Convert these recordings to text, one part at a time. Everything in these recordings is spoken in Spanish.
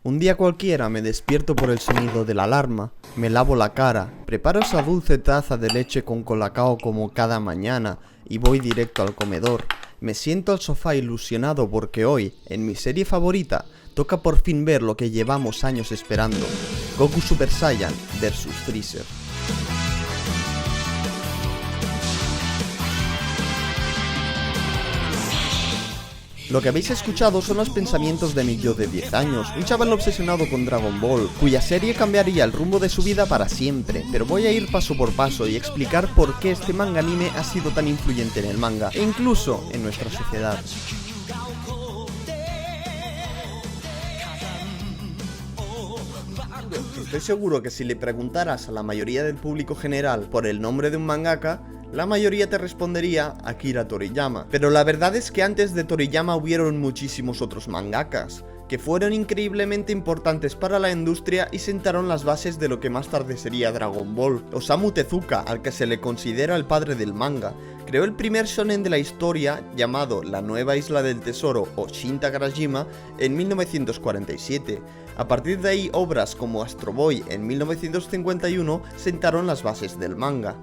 Un día cualquiera me despierto por el sonido de la alarma, me lavo la cara, preparo esa dulce taza de leche con colacao como cada mañana y voy directo al comedor. Me siento al sofá ilusionado porque hoy, en mi serie favorita, toca por fin ver lo que llevamos años esperando: Goku Super Saiyan vs Freezer. Lo que habéis escuchado son los pensamientos de mi yo de 10 años, un chaval obsesionado con Dragon Ball, cuya serie cambiaría el rumbo de su vida para siempre, pero voy a ir paso por paso y explicar por qué este manga anime ha sido tan influyente en el manga, e incluso en nuestra sociedad. Estoy seguro que si le preguntaras a la mayoría del público general por el nombre de un mangaka, la mayoría te respondería Akira Toriyama. Pero la verdad es que antes de Toriyama hubieron muchísimos otros mangakas, que fueron increíblemente importantes para la industria y sentaron las bases de lo que más tarde sería Dragon Ball. Osamu Tezuka, al que se le considera el padre del manga, creó el primer shonen de la historia llamado La Nueva Isla del Tesoro o Shin Takarajima en 1947. A partir de ahí, obras como Astro Boy en 1951 sentaron las bases del manga.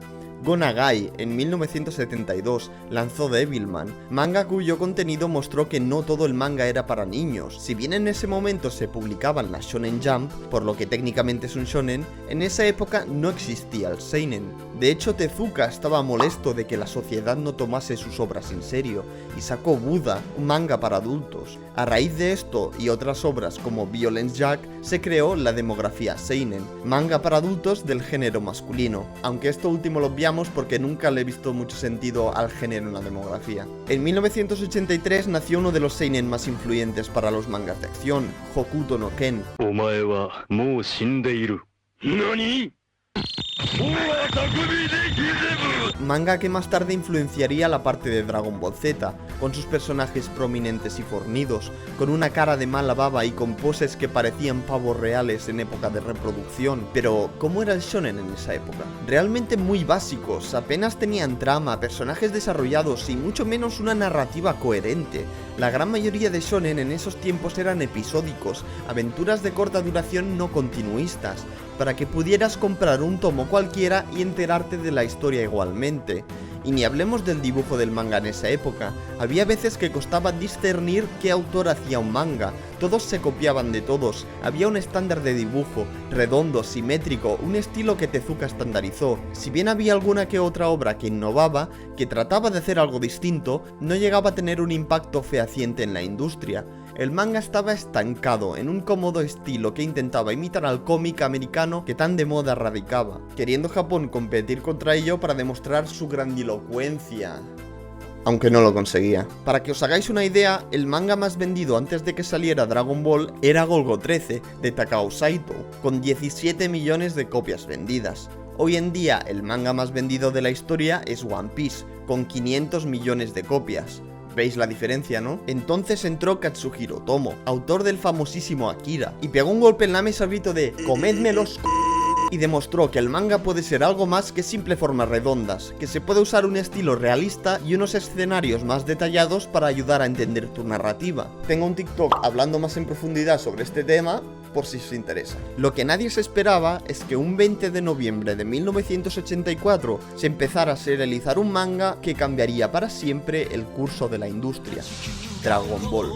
Go Nagai en 1972 lanzó Devilman, manga cuyo contenido mostró que no todo el manga era para niños. Si bien en ese momento se publicaban las Shonen Jump, por lo que técnicamente es un shonen, en esa época no existía el seinen. De hecho, Tezuka estaba molesto de que la sociedad no tomase sus obras en serio, y sacó Buddha, un manga para adultos. A raíz de esto y otras obras como Violence Jack, se creó la demografía seinen, manga para adultos del género masculino, aunque esto último lo obviamos porque nunca le he visto mucho sentido al género en la demografía. En 1983 nació uno de los seinen más influyentes para los mangas de acción, Hokuto no Ken. Omae wa mou shindeiru. ¿Nani? Manga que más tarde influenciaría la parte de Dragon Ball Z, con sus personajes prominentes y fornidos, con una cara de mala baba y con poses que parecían pavos reales en época de reproducción. Pero, ¿cómo era el shonen en esa época? Realmente muy básicos, apenas tenían trama, personajes desarrollados y mucho menos una narrativa coherente. La gran mayoría de shonen en esos tiempos eran episódicos, aventuras de corta duración no continuistas, para que pudieras comprar un tomo cualquiera y enterarte de la historia igualmente. Y ni hablemos del dibujo del manga en esa época, había veces que costaba discernir qué autor hacía un manga, todos se copiaban de todos, había un estándar de dibujo, redondo, simétrico, un estilo que Tezuka estandarizó. Si bien había alguna que otra obra que innovaba, que trataba de hacer algo distinto, no llegaba a tener un impacto fehaciente en la industria. El manga estaba estancado en un cómodo estilo que intentaba imitar al cómic americano que tan de moda radicaba, queriendo Japón competir contra ello para demostrar su grandilocuencia, aunque no lo conseguía. Para que os hagáis una idea, el manga más vendido antes de que saliera Dragon Ball era Golgo 13, de Takao Saito, con 17 millones de copias vendidas. Hoy en día, el manga más vendido de la historia es One Piece, con 500 millones de copias. ¿Veis la diferencia, no? Entonces entró Katsuhiro Otomo, autor del famosísimo Akira, y pegó un golpe en la mesa al grito de «¡Comedme los c***!» y demostró que el manga puede ser algo más que simple formas redondas, que se puede usar un estilo realista y unos escenarios más detallados para ayudar a entender tu narrativa. Tengo un TikTok hablando más en profundidad sobre este tema, por si os interesa. Lo que nadie se esperaba es que un 20 de noviembre de 1984 se empezara a serializar un manga que cambiaría para siempre el curso de la industria: Dragon Ball.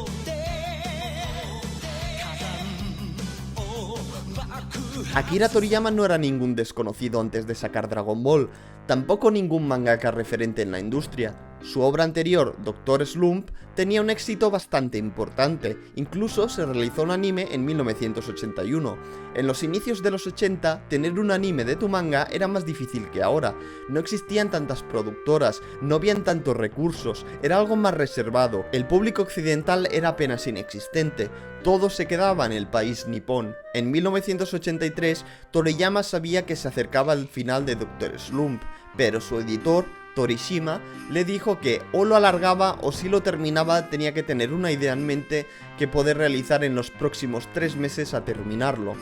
Akira Toriyama no era ningún desconocido antes de sacar Dragon Ball, tampoco ningún mangaka referente en la industria. Su obra anterior, Dr. Slump, tenía un éxito bastante importante, incluso se realizó un anime en 1981. En los inicios de los 80, tener un anime de tu manga era más difícil que ahora. No existían tantas productoras, no habían tantos recursos, era algo más reservado, el público occidental era apenas inexistente, todo se quedaba en el país nipón. En 1983, Toriyama sabía que se acercaba al final de Dr. Slump, pero su editor, Torishima, le dijo que o lo alargaba o si lo terminaba tenía que tener una idea en mente que poder realizar en los próximos 3 meses a terminarlo.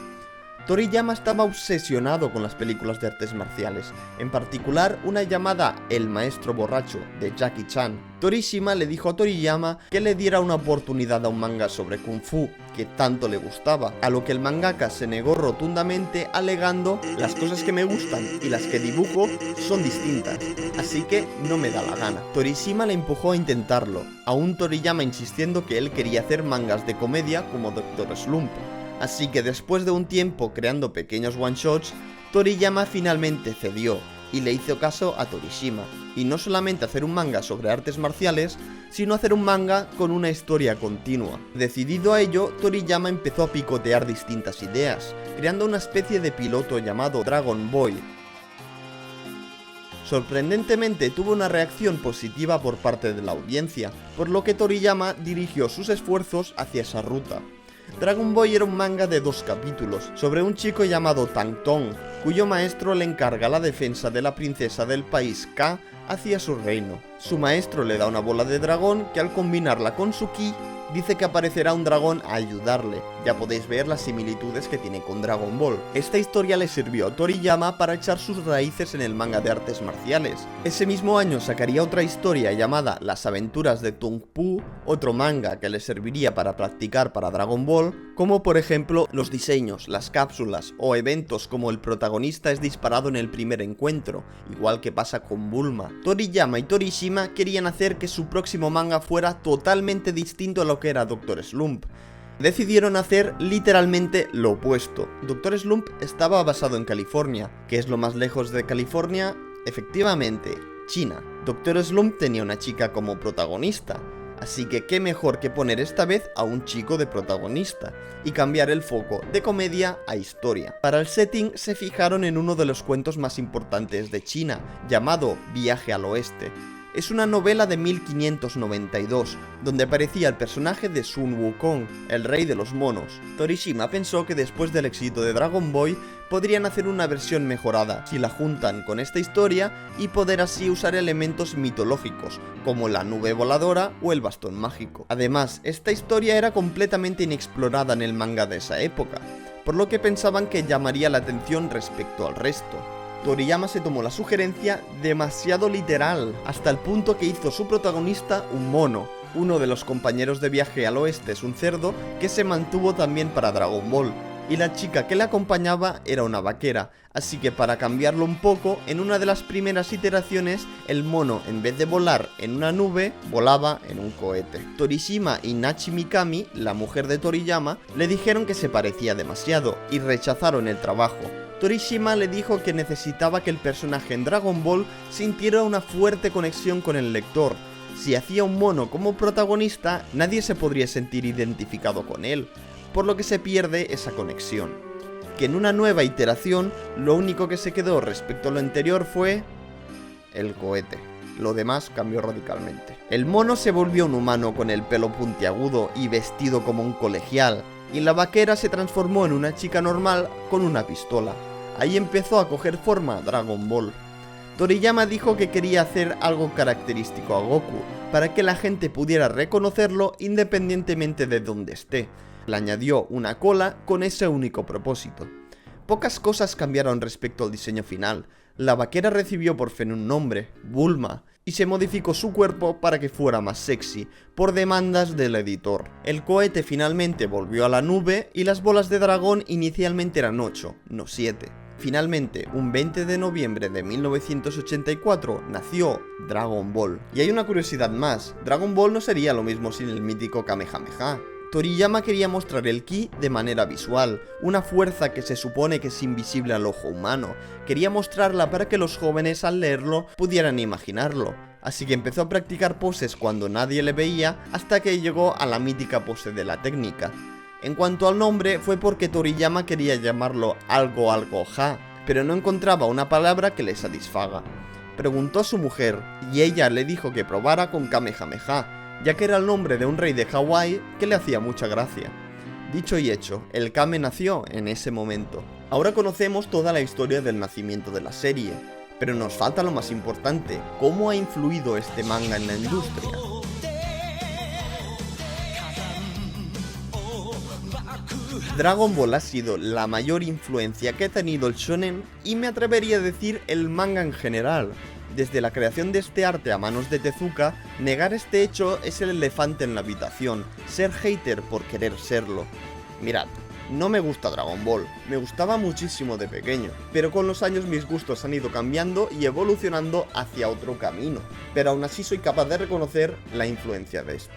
Toriyama estaba obsesionado con las películas de artes marciales, en particular una llamada El Maestro Borracho, de Jackie Chan. Torishima le dijo a Toriyama que le diera una oportunidad a un manga sobre Kung Fu, que tanto le gustaba, a lo que el mangaka se negó rotundamente alegando: las cosas que me gustan y las que dibujo son distintas, así que no me da la gana. Torishima le empujó a intentarlo, aún Toriyama insistiendo que él quería hacer mangas de comedia como Dr. Slump. Así que después de un tiempo creando pequeños one-shots, Toriyama finalmente cedió y le hizo caso a Torishima, y no solamente hacer un manga sobre artes marciales, sino hacer un manga con una historia continua. Decidido a ello, Toriyama empezó a picotear distintas ideas, creando una especie de piloto llamado Dragon Boy. Sorprendentemente tuvo una reacción positiva por parte de la audiencia, por lo que Toriyama dirigió sus esfuerzos hacia esa ruta. Dragon Boy era un manga de 2 capítulos, sobre un chico llamado Tang Tong, cuyo maestro le encarga la defensa de la princesa del país K hacia su reino. Su maestro le da una bola de dragón que al combinarla con su ki, dice que aparecerá un dragón a ayudarle. Ya podéis ver las similitudes que tiene con Dragon Ball. Esta historia le sirvió a Toriyama para echar sus raíces en el manga de artes marciales. Ese mismo año sacaría otra historia llamada Las aventuras de Tung Pu, otro manga que le serviría para practicar para Dragon Ball, como por ejemplo los diseños, las cápsulas o eventos como el protagonista es disparado en el primer encuentro, igual que pasa con Bulma. Toriyama y Torishima querían hacer que su próximo manga fuera totalmente distinto a lo que era Dr. Slump. Decidieron hacer literalmente lo opuesto. Dr. Slump estaba basado en California. ¿Qué es lo más lejos de California? Efectivamente, China. Dr. Slump tenía una chica como protagonista, así que qué mejor que poner esta vez a un chico de protagonista y cambiar el foco de comedia a historia. Para el setting se fijaron en uno de los cuentos más importantes de China, llamado Viaje al Oeste. Es una novela de 1592, donde aparecía el personaje de Sun Wukong, el rey de los monos. Torishima pensó que después del éxito de Dragon Boy, podrían hacer una versión mejorada, si la juntan con esta historia, y poder así usar elementos mitológicos, como la nube voladora o el bastón mágico. Además, esta historia era completamente inexplorada en el manga de esa época, por lo que pensaban que llamaría la atención respecto al resto. Toriyama se tomó la sugerencia demasiado literal, hasta el punto que hizo su protagonista un mono. Uno de los compañeros de Viaje al Oeste es un cerdo que se mantuvo también para Dragon Ball, y la chica que le acompañaba era una vaquera, así que para cambiarlo un poco, en una de las primeras iteraciones, el mono en vez de volar en una nube, volaba en un cohete. Torishima y Nachi Mikami, la mujer de Toriyama, le dijeron que se parecía demasiado, y rechazaron el trabajo. Torishima le dijo que necesitaba que el personaje en Dragon Ball sintiera una fuerte conexión con el lector. Si hacía un mono como protagonista, nadie se podría sentir identificado con él, por lo que se pierde esa conexión. Que en una nueva iteración, lo único que se quedó respecto a lo anterior fue el cohete. Lo demás cambió radicalmente. El mono se volvió un humano con el pelo puntiagudo y vestido como un colegial, y la vaquera se transformó en una chica normal con una pistola. Ahí empezó a coger forma Dragon Ball. Toriyama dijo que quería hacer algo característico a Goku, para que la gente pudiera reconocerlo independientemente de donde esté. Le añadió una cola con ese único propósito. Pocas cosas cambiaron respecto al diseño final. La vaquera recibió por fin un nombre, Bulma, y se modificó su cuerpo para que fuera más sexy, por demandas del editor. El cohete finalmente volvió a la nube y las bolas de dragón inicialmente eran 8, no 7. Finalmente, un 20 de noviembre de 1984, nació Dragon Ball. Y hay una curiosidad más, Dragon Ball no sería lo mismo sin el mítico Kamehameha. Toriyama quería mostrar el ki de manera visual, una fuerza que se supone que es invisible al ojo humano. Quería mostrarla para que los jóvenes al leerlo pudieran imaginarlo. Así que empezó a practicar poses cuando nadie le veía, hasta que llegó a la mítica pose de la técnica. En cuanto al nombre, fue porque Toriyama quería llamarlo algo ja, pero no encontraba una palabra que le satisfaga. Preguntó a su mujer, y ella le dijo que probara con Kamehameha, ya que era el nombre de un rey de Hawái que le hacía mucha gracia. Dicho y hecho, el Kame nació en ese momento. Ahora conocemos toda la historia del nacimiento de la serie, pero nos falta lo más importante, ¿cómo ha influido este manga en la industria? Dragon Ball ha sido la mayor influencia que ha tenido el shonen y me atrevería a decir el manga en general. Desde la creación de este arte a manos de Tezuka, negar este hecho es el elefante en la habitación, ser hater por querer serlo. Mirad, no me gusta Dragon Ball, me gustaba muchísimo de pequeño, pero con los años mis gustos han ido cambiando y evolucionando hacia otro camino, pero aún así soy capaz de reconocer la influencia de esto.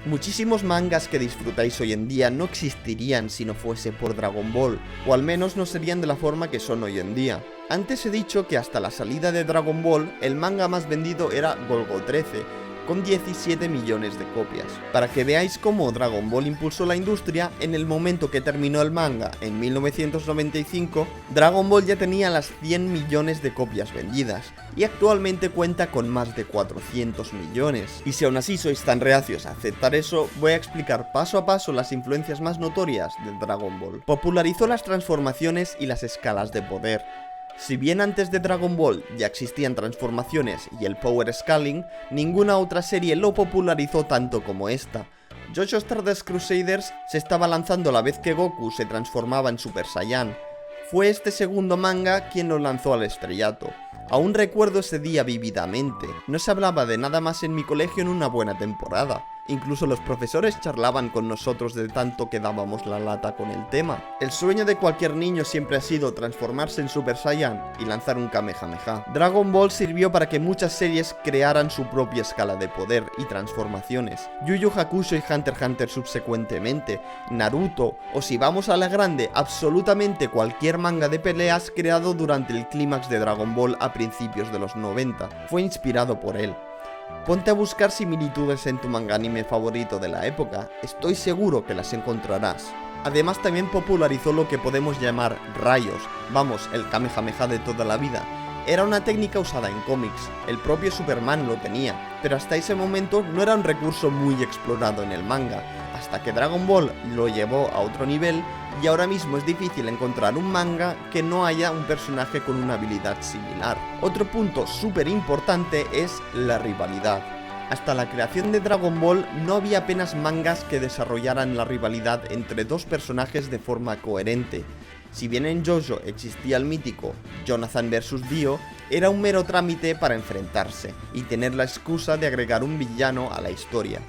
Muchísimos mangas que disfrutáis hoy en día no existirían si no fuese por Dragon Ball, o al menos no serían de la forma que son hoy en día. Antes he dicho que hasta la salida de Dragon Ball, el manga más vendido era Golgo 13, con 17 millones de copias. Para que veáis cómo Dragon Ball impulsó la industria, en el momento que terminó el manga, en 1995, Dragon Ball ya tenía las 100 millones de copias vendidas, y actualmente cuenta con más de 400 millones. Y si aún así sois tan reacios a aceptar eso, voy a explicar paso a paso las influencias más notorias de Dragon Ball. Popularizó las transformaciones y las escalas de poder. Si bien antes de Dragon Ball ya existían transformaciones y el power scaling, ninguna otra serie lo popularizó tanto como esta. JoJo Stardust Crusaders se estaba lanzando a la vez que Goku se transformaba en Super Saiyan. Fue este segundo manga quien lo lanzó al estrellato. Aún recuerdo ese día vívidamente. No se hablaba de nada más en mi colegio en una buena temporada. Incluso los profesores charlaban con nosotros de tanto que dábamos la lata con el tema. El sueño de cualquier niño siempre ha sido transformarse en Super Saiyan y lanzar un Kamehameha. Dragon Ball sirvió para que muchas series crearan su propia escala de poder y transformaciones. Yu Yu Hakusho y Hunter x Hunter subsecuentemente, Naruto, o si vamos a la grande, absolutamente cualquier manga de peleas creado durante el clímax de Dragon Ball a principios de los 90, fue inspirado por él. Ponte a buscar similitudes en tu manga anime favorito de la época, estoy seguro que las encontrarás. Además también popularizó lo que podemos llamar rayos, vamos, el Kamehameha de toda la vida. Era una técnica usada en cómics, el propio Superman lo tenía, pero hasta ese momento no era un recurso muy explorado en el manga, hasta que Dragon Ball lo llevó a otro nivel y ahora mismo es difícil encontrar un manga que no haya un personaje con una habilidad similar. Otro punto súper importante es la rivalidad. Hasta la creación de Dragon Ball no había apenas mangas que desarrollaran la rivalidad entre dos personajes de forma coherente. Si bien en JoJo existía el mítico Jonathan vs Dio, era un mero trámite para enfrentarse y tener la excusa de agregar un villano a la historia.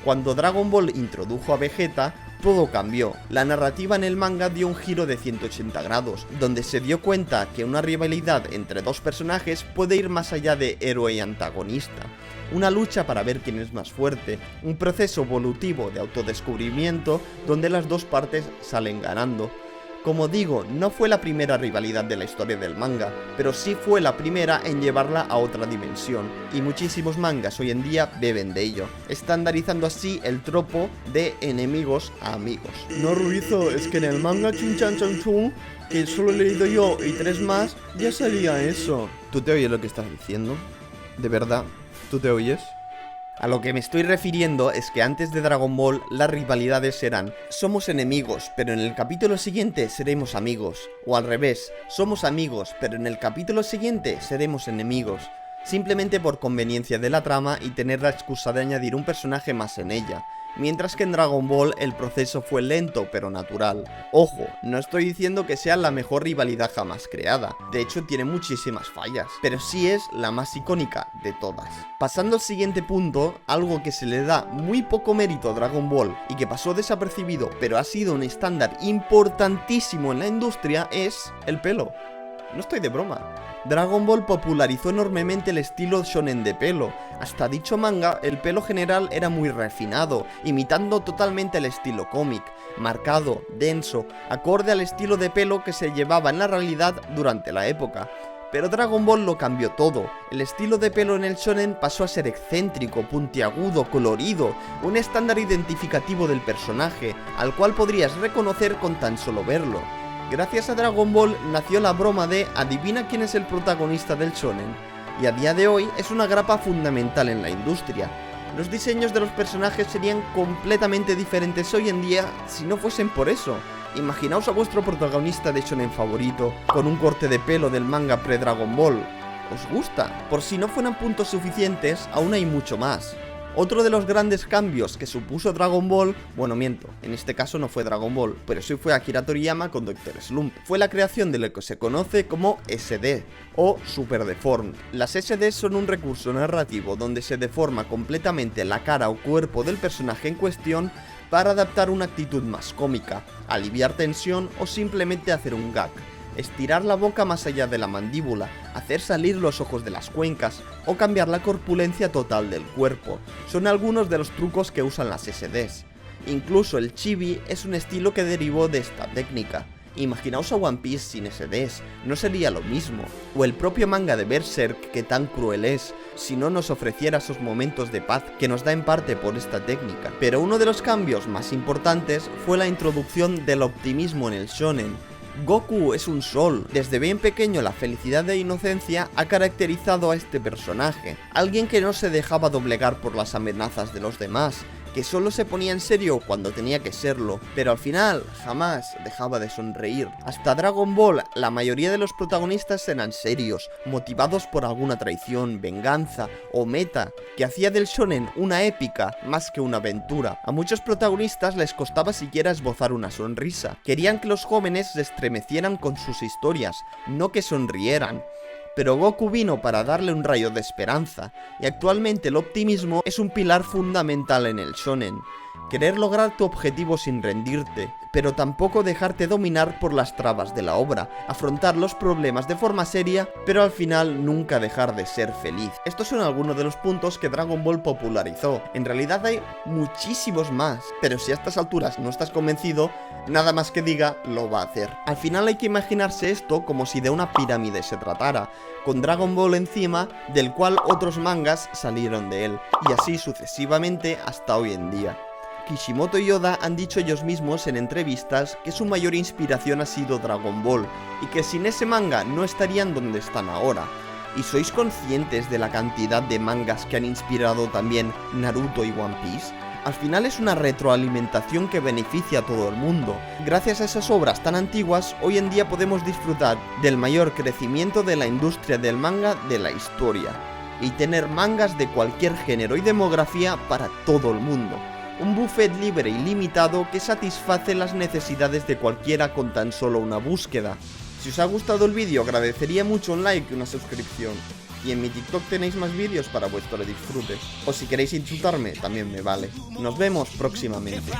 Cuando Dragon Ball introdujo a Vegeta, todo cambió. La narrativa en el manga dio un giro de 180 grados, donde se dio cuenta que una rivalidad entre dos personajes puede ir más allá de héroe y antagonista. Una lucha para ver quién es más fuerte, un proceso evolutivo de autodescubrimiento donde las dos partes salen ganando. Como digo, no fue la primera rivalidad de la historia del manga, pero sí fue la primera en llevarla a otra dimensión, y muchísimos mangas hoy en día beben de ello, estandarizando así el tropo de enemigos a amigos. No, Ruizo, es que en el manga Chun Chan Chan Chun, que solo he leído yo y 3 más, ya salía eso. ¿Tú te oyes lo que estás diciendo? ¿De verdad? ¿Tú te oyes? A lo que me estoy refiriendo es que antes de Dragon Ball las rivalidades eran somos enemigos, pero en el capítulo siguiente seremos amigos, o al revés, somos amigos, pero en el capítulo siguiente seremos enemigos, simplemente por conveniencia de la trama y tener la excusa de añadir un personaje más en ella. Mientras que en Dragon Ball el proceso fue lento pero natural. Ojo, no estoy diciendo que sea la mejor rivalidad jamás creada, de hecho tiene muchísimas fallas, pero sí es la más icónica de todas. Pasando al siguiente punto, algo que se le da muy poco mérito a Dragon Ball y que pasó desapercibido pero ha sido un estándar importantísimo en la industria es el pelo. No estoy de broma. Dragon Ball popularizó enormemente el estilo shonen de pelo. Hasta dicho manga, el pelo general era muy refinado, imitando totalmente el estilo cómic, marcado, denso, acorde al estilo de pelo que se llevaba en la realidad durante la época. Pero Dragon Ball lo cambió todo. El estilo de pelo en el shonen pasó a ser excéntrico, puntiagudo, colorido, un estándar identificativo del personaje, al cual podrías reconocer con tan solo verlo. Gracias a Dragon Ball nació la broma de adivina quién es el protagonista del shonen, y a día de hoy es una grapa fundamental en la industria. Los diseños de los personajes serían completamente diferentes hoy en día si no fuesen por eso. Imaginaos a vuestro protagonista de shonen favorito con un corte de pelo del manga pre-Dragon Ball. ¿Os gusta? Por si no fueran puntos suficientes, aún hay mucho más. Otro de los grandes cambios que supuso Dragon Ball, bueno miento, en este caso no fue Dragon Ball, pero sí fue Akira Toriyama con Dr. Slump, fue la creación de lo que se conoce como SD o Super Deformed. Las SD son un recurso narrativo donde se deforma completamente la cara o cuerpo del personaje en cuestión para adaptar una actitud más cómica, aliviar tensión o simplemente hacer un gag. Estirar la boca más allá de la mandíbula, hacer salir los ojos de las cuencas o cambiar la corpulencia total del cuerpo, son algunos de los trucos que usan las SDs. Incluso el chibi es un estilo que derivó de esta técnica. Imaginaos a One Piece sin SDs, no sería lo mismo. O el propio manga de Berserk, que tan cruel es, si no nos ofreciera esos momentos de paz que nos da en parte por esta técnica. Pero uno de los cambios más importantes fue la introducción del optimismo en el shonen. Goku es un sol. Desde bien pequeño la felicidad e inocencia ha caracterizado a este personaje. Alguien que no se dejaba doblegar por las amenazas de los demás, que solo se ponía en serio cuando tenía que serlo, pero al final jamás dejaba de sonreír. Hasta Dragon Ball, la mayoría de los protagonistas eran serios, motivados por alguna traición, venganza o meta, que hacía del shonen una épica más que una aventura. A muchos protagonistas les costaba siquiera esbozar una sonrisa. Querían que los jóvenes se estremecieran con sus historias, no que sonrieran. Pero Goku vino para darle un rayo de esperanza, y actualmente el optimismo es un pilar fundamental en el shonen. Querer lograr tu objetivo sin rendirte, pero tampoco dejarte dominar por las trabas de la obra, afrontar los problemas de forma seria, pero al final nunca dejar de ser feliz. Estos son algunos de los puntos que Dragon Ball popularizó. En realidad hay muchísimos más, pero si a estas alturas no estás convencido, nada más que diga, lo va a hacer. Al final hay que imaginarse esto como si de una pirámide se tratara, con Dragon Ball encima, del cual otros mangas salieron de él, y así sucesivamente hasta hoy en día. Kishimoto y Oda han dicho ellos mismos en entrevistas que su mayor inspiración ha sido Dragon Ball, y que sin ese manga no estarían donde están ahora. ¿Y sois conscientes de la cantidad de mangas que han inspirado también Naruto y One Piece? Al final es una retroalimentación que beneficia a todo el mundo. Gracias a esas obras tan antiguas, hoy en día podemos disfrutar del mayor crecimiento de la industria del manga de la historia, y tener mangas de cualquier género y demografía para todo el mundo. Un buffet libre y limitado que satisface las necesidades de cualquiera con tan solo una búsqueda. Si os ha gustado el vídeo, agradecería mucho un like y una suscripción. Y en mi TikTok tenéis más vídeos para vuestro disfrute. O si queréis insultarme, también me vale. Nos vemos próximamente.